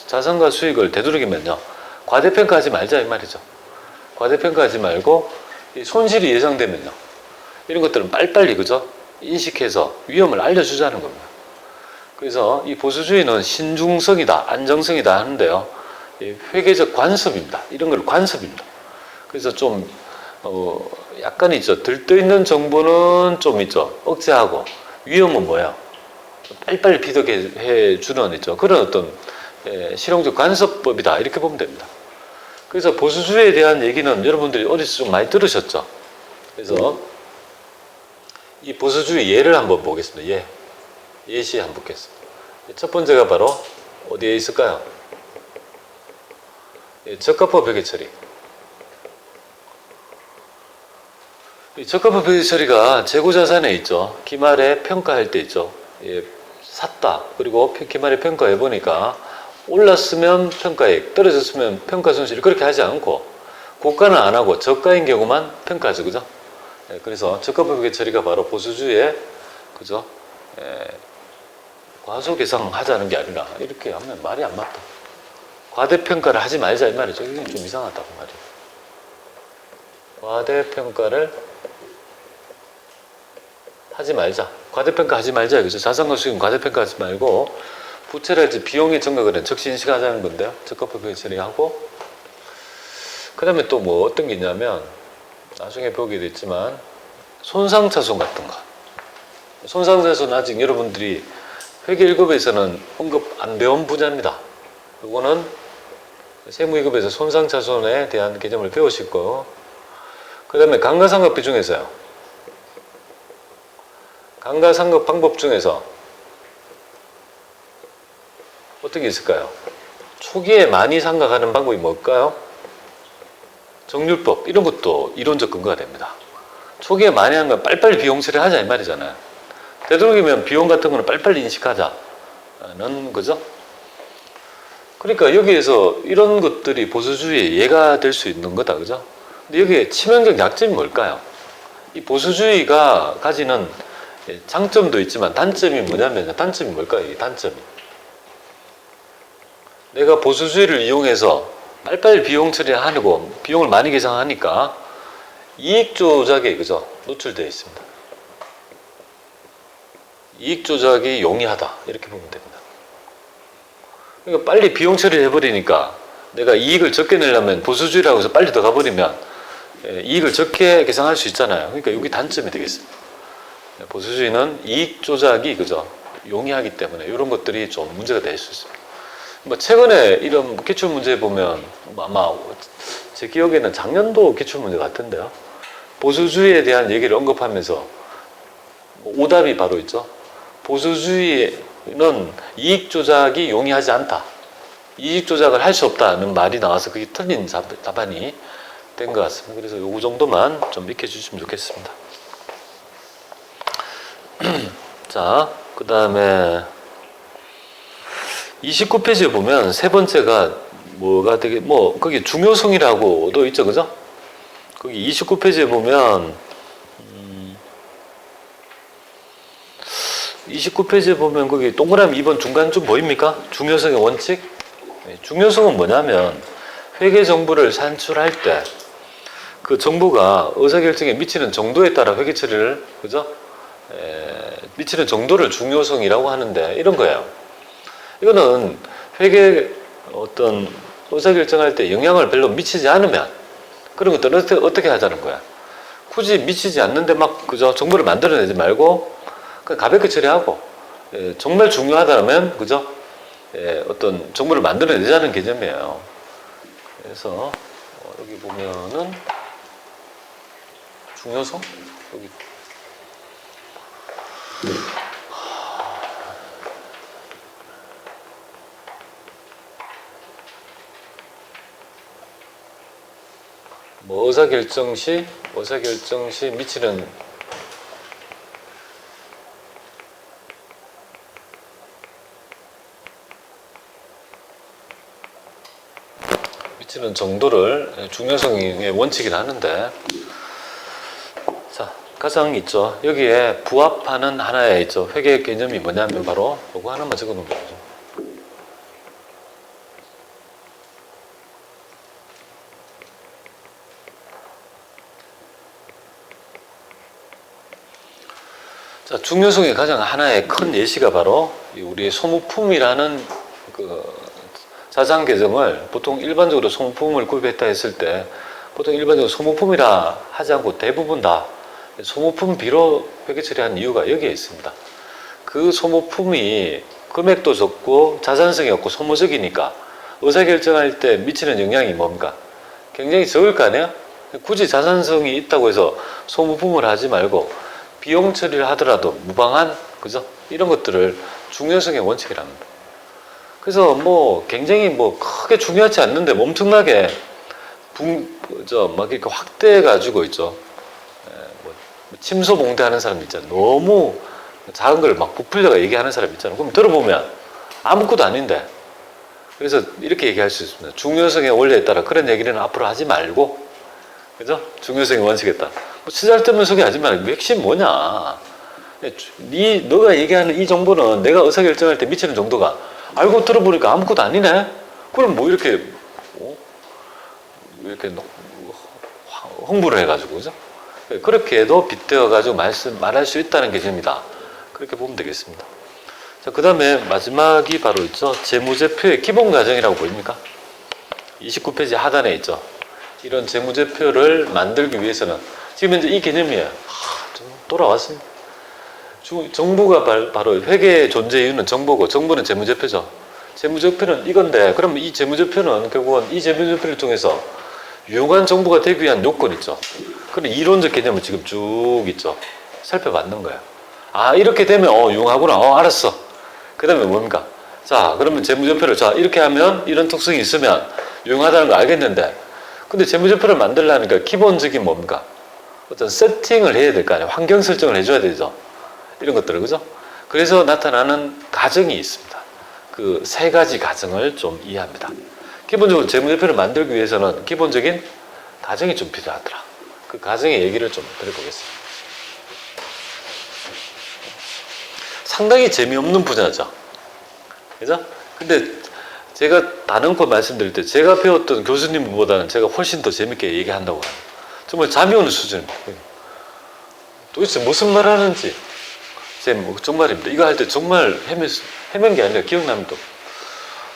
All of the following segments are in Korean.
자산과 수익을 되도록이면요, 과대평가하지 말자 이 말이죠. 과대평가하지 말고 이 손실이 예상되면요, 이런 것들은 빨리빨리 그죠? 인식해서 위험을 알려주자는 겁니다. 그래서 이 보수주의는 신중성이다, 안정성이다 하는데요, 이 회계적 관습입니다. 이런 걸 관습입니다. 그래서 좀 약간 있죠. 들떠있는 정보는 좀 있죠. 억제하고, 위험은 뭐야? 빨리빨리 피득해 주는 있죠. 그런 어떤 실용적 관습법이다, 이렇게 보면 됩니다. 그래서 보수주의에 대한 얘기는 여러분들이 어디서 좀 많이 들으셨죠. 그래서 이 보수주의 예를 한번 보겠습니다. 예시 한번 보겠습니다. 첫 번째가 바로 어디에 있을까요? 적합법 회계 처리. 이 적합법 회계 처리가 재고자산에 있죠. 기말에 평가할 때 있죠. 샀다. 그리고 기말에 평가해 보니까 올랐으면 평가액, 떨어졌으면 평가 손실, 그렇게 하지 않고 고가는 안 하고 저가인 경우만 평가하죠. 그죠? 그래서 적합법 회계 처리가 바로 보수주의의 그죠? 과소계상하자는 게 아니라 이렇게 하면 말이 안 맞다. 과대평가를 하지 말자 이 말이죠. 이게 좀 이상하다고 말이에요. 과대평가를 하지 말자. 과대평가 하지 말자. 그죠? 자산과 수익은 과대평가 하지 말고 부채랄지 비용의 증가를 적시 인식하자는 건데요. 적합법 회계 처리하고, 그 다음에 또 뭐 어떤 게 있냐면, 나중에 보게 됐지만 손상차손 같은 거. 손상차손 아직 여러분들이 회계 1급에서는 언급 안 배운 분야입니다. 이거는 세무 2급에서 손상차손에 대한 개념을 배우실 거. 그 다음에 감가상각비 중에서요. 감가상각 방법 중에서 어떤 게 있을까요? 초기에 많이 상각하는 방법이 뭘까요? 정률법, 이런 것도 이론적 근거가 됩니다. 초기에 많이 하는 건 빨리빨리 비용 처리하자 이 말이잖아요. 되도록이면 비용 같은 거는 빨리빨리 인식하자는 거죠. 그러니까 여기에서 이런 것들이 보수주의의 예가 될 수 있는 거다, 그죠? 근데 여기에 치명적 약점이 뭘까요? 이 보수주의가 가지는 장점도 있지만 단점이 뭐냐면, 단점이 뭘까요? 이 단점이. 내가 보수주의를 이용해서 빨리빨리 비용 처리를 하고 비용을 많이 계산하니까 이익 조작에 그죠? 노출되어 있습니다. 이익 조작이 용이하다, 이렇게 보면 됩니다. 그러니까 빨리 비용 처리를 해버리니까 내가 이익을 적게 내려면 보수주의라고 해서 빨리 더 가버리면 이익을 적게 계산할 수 있잖아요. 그러니까 여기 단점이 되겠습니다. 보수주의는 이익 조작이 그죠? 용이하기 때문에 이런 것들이 좀 문제가 될 수 있습니다. 뭐 최근에 이런 기출문제 보면 아마 제 기억에는 작년도 기출문제 같은데요. 보수주의에 대한 얘기를 언급하면서 오답이 바로 있죠. 보수주의는 이익 조작이 용이하지 않다. 이익 조작을 할 수 없다는 말이 나와서 그게 틀린 답안이 된 것 같습니다. 그래서 요 정도만 좀 익혀주시면 좋겠습니다. 자, 그 다음에 29페이지에 보면 세 번째가 뭐가 되게 거기 중요성이라고도 있죠, 그죠? 거기 29페이지에 보면 29페이지에 보면 거기 동그라미 2번 중간쯤 보입니까? 중요성의 원칙. 중요성은 뭐냐면 회계 정보를 산출할 때 그 정보가 의사결정에 미치는 정도에 따라 회계 처리를 그죠? 미치는 정도를 중요성이라고 하는데 이런 거예요. 이거는 회계 어떤 의사결정할 때 영향을 별로 미치지 않으면 그런 것들은 어떻게 하자는 거야. 굳이 미치지 않는데 막 그죠? 정보를 만들어내지 말고 그냥 가볍게 처리하고 정말 중요하다면 그죠? 어떤 정보를 만들어내자는 개념이에요. 그래서 여기 보면은 중요성 여기 의사결정 시 미치는 정도를 중요성의 원칙이라 하는데, 자, 가장 있죠. 여기에 부합하는 하나의 있죠. 회계 개념이 뭐냐면 바로 이거 하나만 적어 놓은 거죠. 자, 중요성의 가장 하나의 큰 예시가 바로 우리의 소모품이라는 그 자산 계정을 보통 일반적으로 소모품을 구입했다 했을 때 보통 일반적으로 소모품이라 하지 않고 대부분 다 소모품비로 회계 처리한 이유가 여기에 있습니다. 그 소모품이 금액도 적고 자산성이 없고 소모적이니까 의사결정할 때 미치는 영향이 뭡니까? 굉장히 적을 거 아니에요? 굳이 자산성이 있다고 해서 소모품을 하지 말고 비용 처리를 하더라도 무방한, 그죠? 이런 것들을 중요성의 원칙이랍니다. 그래서 뭐 굉장히 뭐 크게 중요하지 않는데 엄청나게 막 이렇게 확대해가지고 있죠. 뭐 침소봉대하는 사람 있잖아요. 너무 작은 걸 막 부풀려가 얘기하는 사람 있잖아요. 그럼 들어보면 아무것도 아닌데. 그래서 이렇게 얘기할 수 있습니다. 중요성의 원리에 따라 그런 얘기는 앞으로 하지 말고, 그죠? 중요성의 원칙에 따라. 뭐 쓰잘데없는 소리 하지 말고 핵심 뭐냐? 너가 얘기하는 이 정보는 내가 의사결정할 때 미치는 정도가 알고 들어보니까 아무것도 아니네? 그럼 뭐 이렇게 홍보를 해가지고, 그죠? 그렇게 해도 빗대어가지고 말할 수 있다는 개념이다. 그렇게 보면 되겠습니다. 자, 그 다음에 마지막이 바로 있죠. 재무제표의 기본 과정이라고 보입니까? 29페이지 하단에 있죠. 이런 재무제표를 만들기 위해서는 지금 현재 이 개념이에요. 좀 돌아왔습니다. 정보가 바로 회계의 존재 이유는 정보고 정보는 재무제표죠. 재무제표는 이건데 그럼 이 재무제표는 결국은 이 재무제표를 통해서 유용한 정보가 되기 위한 요건 있죠. 그런 이론적 개념을 지금 쭉 있죠. 살펴봤는 거예요. 아, 이렇게 되면 유용하구나. 알았어. 그 다음에 뭡니까? 자, 그러면 재무제표를 자 이렇게 하면 이런 특성이 있으면 유용하다는 거 알겠는데 근데 재무제표를 만들려니까 기본적인 뭡니까? 어떤 세팅을 해야 될 거 아니에요. 환경 설정을 해줘야 되죠. 이런 것들을, 그죠? 그래서 나타나는 가정이 있습니다. 그 세 가지 가정을 좀 이해합니다. 기본적으로 재무제표를 만들기 위해서는 기본적인 가정이 좀 필요하더라. 그 가정의 얘기를 좀 드려보겠습니다. 상당히 재미없는 분야죠. 그죠? 근데 제가 다른 거 말씀드릴 때 제가 배웠던 교수님보다는 제가 훨씬 더 재밌게 얘기한다고 합니다. 정말 잠이 오는 수준입니다. 도대체 무슨 말 하는지 정말입니다. 이거 할 때 정말 헤맨 게 아니라 기억납니다.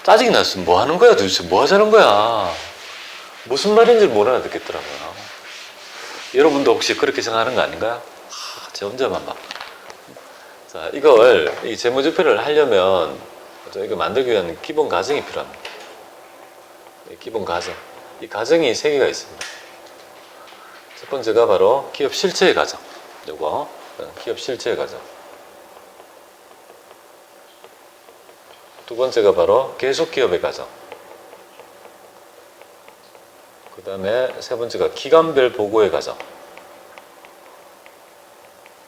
짜증이 났으면 뭐 하는 거야 도대체 뭐 하자는 거야. 무슨 말인지 못 알아듣겠더라고요. 여러분도 혹시 그렇게 생각하는 거 아닌가요? 제 혼자만 막. 자, 이 재무제표를 하려면 이거 만들기 위한 기본 가정이 필요합니다. 기본 가정. 이 가정이 세 개가 있습니다. 첫 번째가 바로 기업 실체의 가정. 요거 기업 실체의 가정. 두 번째가 바로 계속 기업의 가정. 그 다음에 세 번째가 기간별 보고의 가정.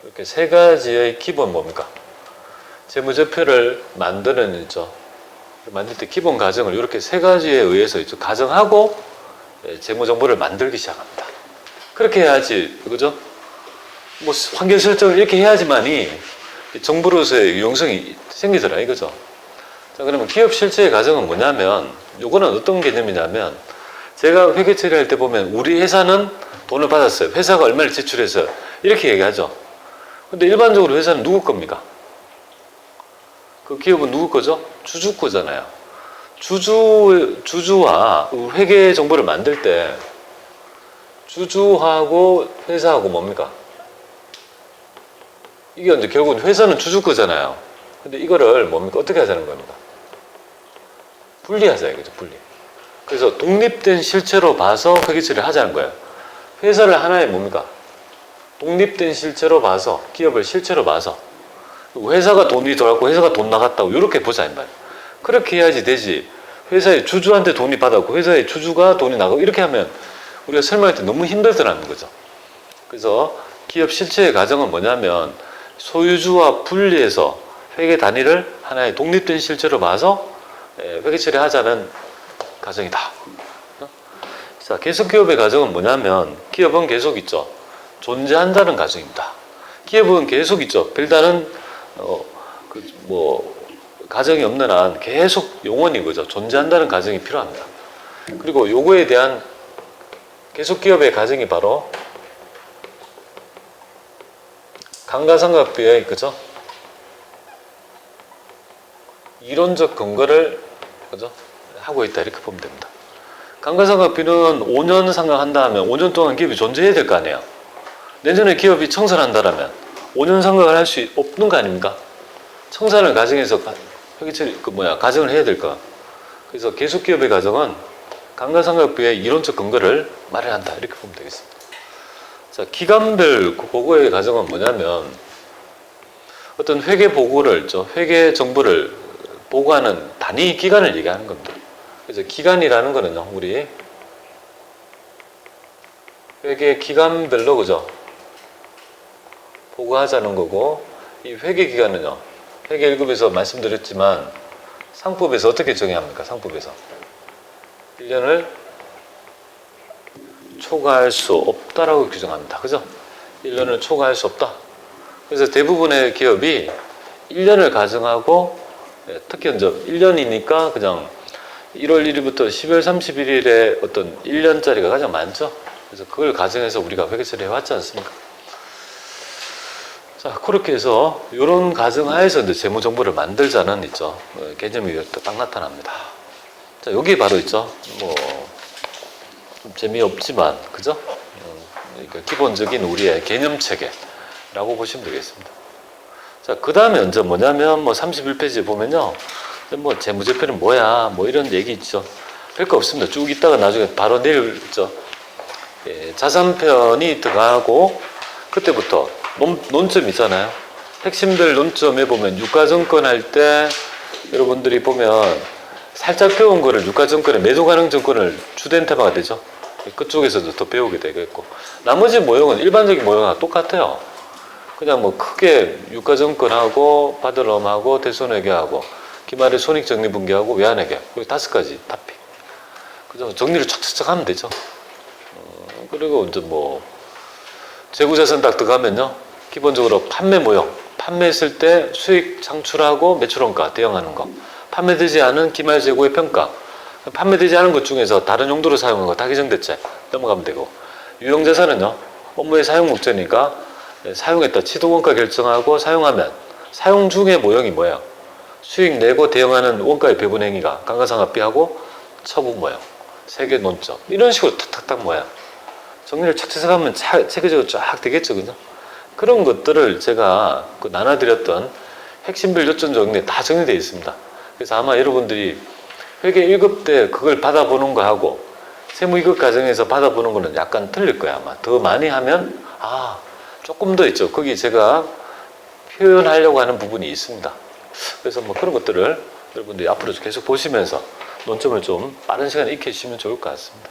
이렇게 세 가지의 기본 뭡니까? 재무제표를 만드는 있죠. 만들 때 기본 가정을 이렇게 세 가지에 의해서 있죠. 가정하고 재무정보를 만들기 시작합니다. 그렇게 해야지, 그죠? 뭐 환경 설정을 이렇게 해야지만이 정보로서의 유용성이 생기더라, 이거죠. 자, 그러면 기업 실체의 가정은 뭐냐면, 요거는 어떤 개념이냐면, 제가 회계 처리할 때 보면 우리 회사는 돈을 받았어요. 회사가 얼마를 지출했어요. 이렇게 얘기하죠. 근데 일반적으로 회사는 누구 겁니까? 그 기업은 누구 거죠? 주주 거잖아요. 주주와 회계 정보를 만들 때 주주하고 회사하고 뭡니까? 이게 이제 결국은 회사는 주주 거잖아요. 근데 이거를 뭡니까? 어떻게 하자는 겁니까? 분리하자 이거죠, 분리. 그래서 독립된 실체로 봐서 회계 처리를 하자는 거예요. 회사를 하나의 뭡니까? 독립된 실체로 봐서, 기업을 실체로 봐서, 회사가 돈이 들어갔고 회사가 돈 나갔다고 이렇게 보자 이 말이에요. 그렇게 해야지 되지. 회사의 주주한테 돈이 받았고 회사의 주주가 돈이 나가고 이렇게 하면 우리가 설명할 때 너무 힘들더라는 거죠. 그래서 기업 실체의 가정은 뭐냐면 소유주와 분리해서 회계 단위를 하나의 독립된 실체로 봐서 회계 처리하자는 가정이다. 자, 계속 기업의 가정은 뭐냐면 기업은 계속 있죠. 존재한다는 가정입니다. 기업은 계속 있죠. 별다른 가정이 없는 한 계속 영원히 그죠. 존재한다는 가정이 필요합니다. 그리고 요거에 대한 계속 기업의 가정이 바로 감가상각비의 그죠? 이론적 근거를 그죠? 하고 있다 이렇게 보면 됩니다. 감가상각비는 5년 상각한다 하면 5년 동안 기업이 존재해야 될 거 아니에요. 내년에 기업이 청산한다라면 5년 상각을 할 수 없는 거 아닙니까? 청산을 가정해서 회계처리 가정을 해야 될 거. 그래서 계속기업의 가정은 감가상각비의 이론적 근거를 마련한다 이렇게 보면 되겠습니다. 자, 기간별 보고의 가정은 뭐냐면 어떤 회계 보고를 회계 정보를 보고하는 단위 기간을 얘기하는 겁니다. 그래서 기간이라는 거는요, 우리 회계 기간별로 그죠? 보고하자는 거고, 이 회계 기간은요, 회계 1급에서 말씀드렸지만 상법에서 어떻게 정의합니까? 상법에서 1년을 초과할 수 없다라고 규정합니다. 그죠? 1년을 초과할 수 없다. 그래서 대부분의 기업이 1년을 가정하고, 특히 이제 1년이니까 그냥 1월 1일부터 12월 31일에 어떤 1년짜리가 가장 많죠. 그래서 그걸 가정해서 우리가 회계처리 해왔지 않습니까? 자, 그렇게 해서 이런 가정하에서 이제 재무정보를 만들자는 있죠. 개념이 딱 나타납니다. 자, 여기 바로 있죠. 좀 재미없지만, 그죠? 그러니까 기본적인 우리의 개념 체계라고 보시면 되겠습니다. 자, 그 다음에 이제 뭐냐면 31페이지에 보면요. 재무제표는 뭐야? 이런 얘기 있죠. 별거 없습니다. 쭉 있다가 나중에 바로 내일 있죠. 예, 자산편이 들어가고 그때부터 논점 있잖아요. 핵심들 논점에 보면 유가증권 할 때 여러분들이 보면 살짝 배운 거를 유가증권에 매도가능증권을 주된 테마가 되죠. 그쪽에서도 더 배우게 되겠고 나머지 모형은 일반적인 모형하고 똑같아요. 그냥 크게 유가증권하고 바들럼하고 대손회계하고 기말에 손익정리분기하고 외환회계 그리고 5가지 토픽. 그죠? 정리를 착착착 하면 되죠. 그리고 이제 재고자산 딱 들어가면요. 기본적으로 판매 모형, 판매했을 때 수익 창출하고 매출원가 대응하는 거, 판매되지 않은 기말 재고의 평가, 판매되지 않은 것 중에서 다른 용도로 사용한 거 다 개정대체 넘어가면 되고, 유형자산은요. 업무의 사용 목적이니까 사용했다 취득원가 결정하고 사용하면 사용 중의 모형이 뭐예요? 수익 내고 대응하는 원가의 배분 행위가 감가상각비하고 처분 모형, 세개 논점 이런 식으로 탁탁탁 정리를 착착 하면 체계적으로 쫙 되겠죠, 그죠? 그런 것들을 제가 나눠드렸던 핵심별 요점 정리에 다 정리되어 있습니다. 그래서 아마 여러분들이 회계 1급 때 그걸 받아보는 거하고 세무 2급 과정에서 받아보는 거는 약간 틀릴 거야, 아마. 더 많이 하면, 조금 더 있죠. 거기 제가 표현하려고 하는 부분이 있습니다. 그래서 그런 것들을 여러분들이 앞으로 계속 보시면서 논점을 좀 빠른 시간에 익혀주시면 좋을 것 같습니다.